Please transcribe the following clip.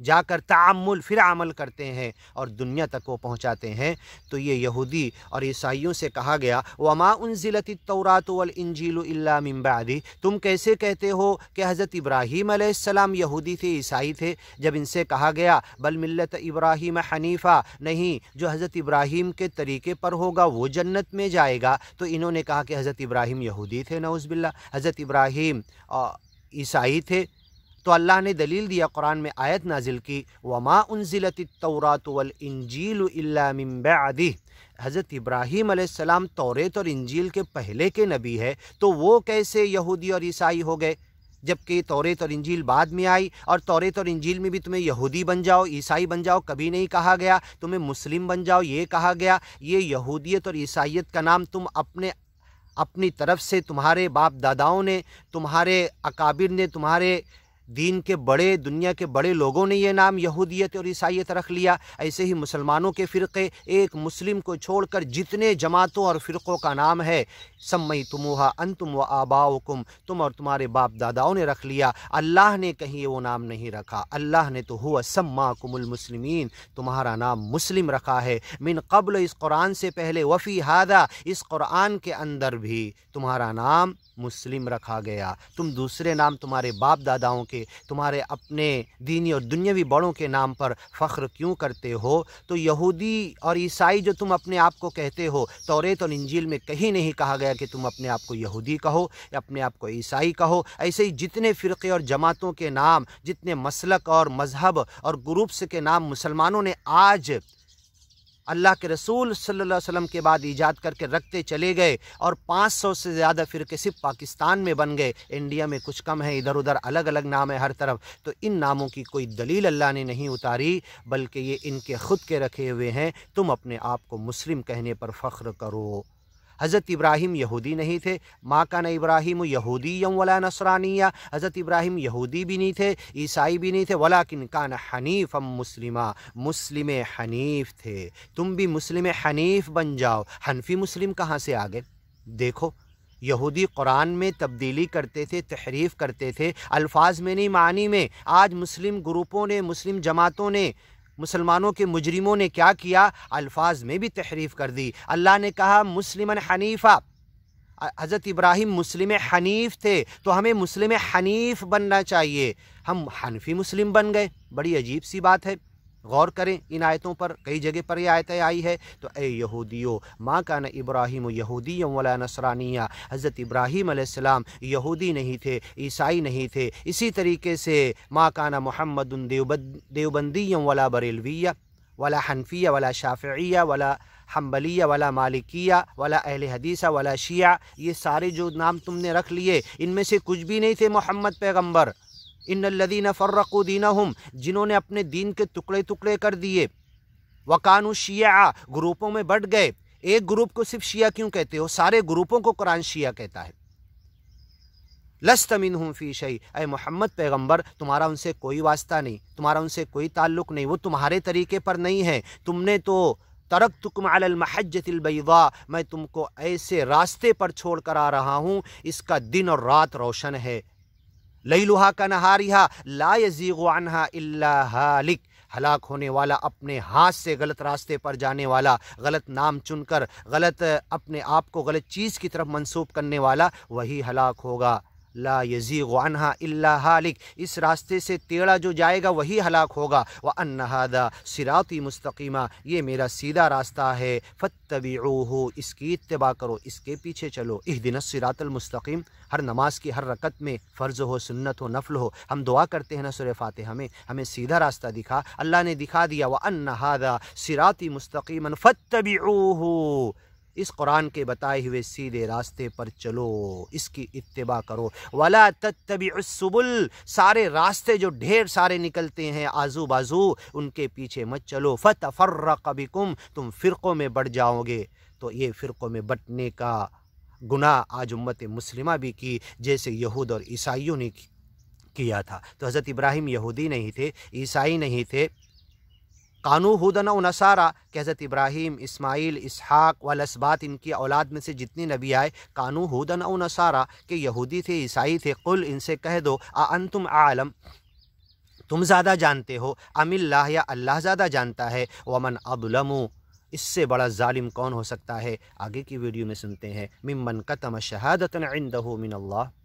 جا کر تعمل پھر عمل کرتے ہیں اور دنیا تک وہ پہنچاتے ہیں۔ تو یہ یہودی اور عیسائیوں سے کہا گیا وما انزلت التوراۃ والانجیل الا من بعد، تم کیسے کہتے ہو کہ حضرت ابراہیم علیہ السلام یہودی تھے، عیسائی تھے، جب ان سے کہا گیا بل ملت ابراہیم حنیفہ، نہیں جو حضرت ابراہیم کے طریقے پر ہوگا وہ جنت میں جائے گا، تو انہوں نے کہا کہ حضرت ابراہیم یہودی تھے، نعوذ باللہ، حضرت ابراہیم عیسائی تھے۔ تو اللہ نے دلیل دیا، قرآن میں آیت نازل کی وما انزلت التوراۃ والانجیل الا من بعد، حضرت ابراہیم علیہ السلام توریت اور انجیل کے پہلے کے نبی ہے، تو وہ کیسے یہودی اور عیسائی ہو گئے، جبکہ توریت اور انجیل بعد میں آئی، اور توریت اور انجیل میں بھی تمہیں یہودی بن جاؤ، عیسائی بن جاؤ کبھی نہیں کہا گیا، تمہیں مسلم بن جاؤ یہ کہا گیا۔ یہ یہودیت اور عیسائیت کا نام تم اپنی طرف سے، تمہارے باپ داداؤں نے، تمہارے اکابر نے، تمہارے دین کے بڑے، دنیا کے بڑے لوگوں نے یہ نام یہودیت اور عیسائیت رکھ لیا۔ ایسے ہی مسلمانوں کے فرقے، ایک مسلم کو چھوڑ کر جتنے جماعتوں اور فرقوں کا نام ہے سمیتموہا انتم و آباؤکم، تم اور تمہارے باپ داداؤں نے رکھ لیا، اللہ نے کہیں وہ نام نہیں رکھا، اللہ نے تو ہوا سماکم المسلمین، تمہارا نام مسلم رکھا ہے، من قبل، اس قرآن سے پہلے، وفی ہذا، اس قرآن کے اندر بھی تمہارا نام مسلم رکھا گیا۔ تم دوسرے نام تمہارے باپ داداؤں کے، تمہارے اپنے دینی اور دنیاوی بڑوں کے نام پر فخر کیوں کرتے ہو؟ تو یہودی اور عیسائی جو تم اپنے آپ کو کہتے ہو، توریت اور انجیل میں کہیں نہیں کہا گیا کہ تم اپنے آپ کو یہودی کہو یا اپنے آپ کو عیسائی کہو۔ ایسے ہی جتنے فرقے اور جماعتوں کے نام، جتنے مسلک اور مذہب اور گروپس کے نام مسلمانوں نے آج اللہ کے رسول صلی اللہ علیہ وسلم کے بعد ایجاد کر کے رکھتے چلے گئے، اور 500 سے زیادہ فرقے صرف پاکستان میں بن گئے، انڈیا میں کچھ کم ہے، ادھر ادھر الگ الگ نام ہے ہر طرف، تو ان ناموں کی کوئی دلیل اللہ نے نہیں اتاری، بلکہ یہ ان کے خود کے رکھے ہوئے ہیں۔ تم اپنے آپ کو مسلم کہنے پر فخر کرو۔ حضرت ابراہیم یہودی نہیں تھے، ما کان ابراہیم یہودی ولا نصرانیہ، حضرت ابراہیم یہودی بھی نہیں تھے، عیسائی بھی نہیں تھے، ولیکن کان حنیفا مسلما، مسلم حنیف تھے۔ تم بھی مسلم حنیف بن جاؤ۔ حنفی مسلم کہاں سے آگے؟ دیکھو، یہودی قرآن میں تبدیلی کرتے تھے، تحریف کرتے تھے، الفاظ میں نہیں معنی میں۔ آج مسلم گروپوں نے، مسلم جماعتوں نے، مسلمانوں کے مجرموں نے کیا کیا؟ الفاظ میں بھی تحریف کر دی۔ اللہ نے کہا مسلمن حنیفہ، حضرت ابراہیم مسلم حنیف تھے، تو ہمیں مسلم حنیف بننا چاہیے، ہم حنفی مسلم بن گئے۔ بڑی عجیب سی بات ہے، غور کریں ان آیتوں پر، کئی جگہ پر یہ آیتیں آئی ہے۔ تو اے یہودیو، ما کان ابراہیم یہودی ولا نصرانیہ، حضرت ابراہیم علیہ السلام یہودی نہیں تھے، عیسائی نہیں تھے۔ اسی طریقے سے ما کان محمد دیوبندی ولا بریلویہ ولا حنفیہ ولا شافعیہ ولا حنبلیہ ولا مالکیہ ولا اہل حدیثہ ولا شیعہ، یہ سارے جو نام تم نے رکھ لیے، ان میں سے کچھ بھی نہیں تھے محمد پیغمبر۔ ان الذین فرقوا دینہم، جنہوں نے اپنے دین کے ٹکڑے ٹکڑے کر دیے، وکانوا شیعہ، گروپوں میں بٹ گئے۔ ایک گروپ کو صرف شیعہ کیوں کہتے ہو؟ سارے گروپوں کو قرآن شیعہ کہتا ہے۔ لست منہم فی شیء، اے محمد پیغمبر تمہارا ان سے کوئی واسطہ نہیں، تمہارا ان سے کوئی تعلق نہیں، وہ تمہارے طریقے پر نہیں ہے۔ تم نے تو ترکتکم علی المحجۃ البیضاء، میں تم کو ایسے راستے پر چھوڑ کر آ رہا ہوں، اس کا دن اور رات روشن ہے، لیلھا کنہارھا لا یزیغ عنہا الا ہالک، ہلاک ہونے والا، اپنے ہاتھ سے غلط راستے پر جانے والا، غلط نام چن کر غلط اپنے آپ کو غلط چیز کی طرف منسوب کرنے والا، وہی ہلاک ہوگا۔ لا یزیغ عنہا الا ہالک، اس راستے سے ٹیڑھا جو جائے گا وہی ہلاک ہوگا۔ وان ھذا صراطی مستقیما، یہ میرا سیدھا راستہ ہے، فاتبعوہ، اس کی اتباع کرو، اس کے پیچھے چلو۔ اہدنا الصراط المستقیم، ہر نماز کی ہر رکعت میں، فرض ہو، سنت ہو، نفل ہو، ہم دعا کرتے ہیں نا سورہ فاتحہ میں، ہمیں سیدھا راستہ دکھا، اللہ نے دکھا دیا۔ وان ھذا صراطی مستقیما فاتبعوہ، اس قرآن کے بتائے ہوئے سیدھے راستے پر چلو، اس کی اتباع کرو۔ ولا تتبعوا السبل، سارے راستے جو ڈھیر سارے نکلتے ہیں آزو بازو، ان کے پیچھے مت چلو۔ فتفرق بکم، تم فرقوں میں بٹ جاؤ گے۔ تو یہ فرقوں میں بٹنے کا گناہ آج امت مسلمہ بھی کی، جیسے یہود اور عیسائیوں نے کیا تھا۔ تو حضرت ابراہیم یہودی نہیں تھے، عیسائی نہیں تھے، کانو ہودن و نصارہ، کہ حضرت ابراہیم، اسماعیل، اسحاق والاسباط، ان کی اولاد میں سے جتنے نبی آئے، کانو ہودن و نصارہ، کہ یہودی تھے، عیسائی تھے۔ قل، ان سے کہہ دو، انتم عالم، تم زیادہ جانتے ہو ام اللہ یا اللہ زیادہ جانتا ہے؟ ومن اظلم، اس سے بڑا ظالم کون ہو سکتا ہے؟ آگے کی ویڈیو میں سنتے ہیں ممن کتم شہادۃ عنده من اللہ۔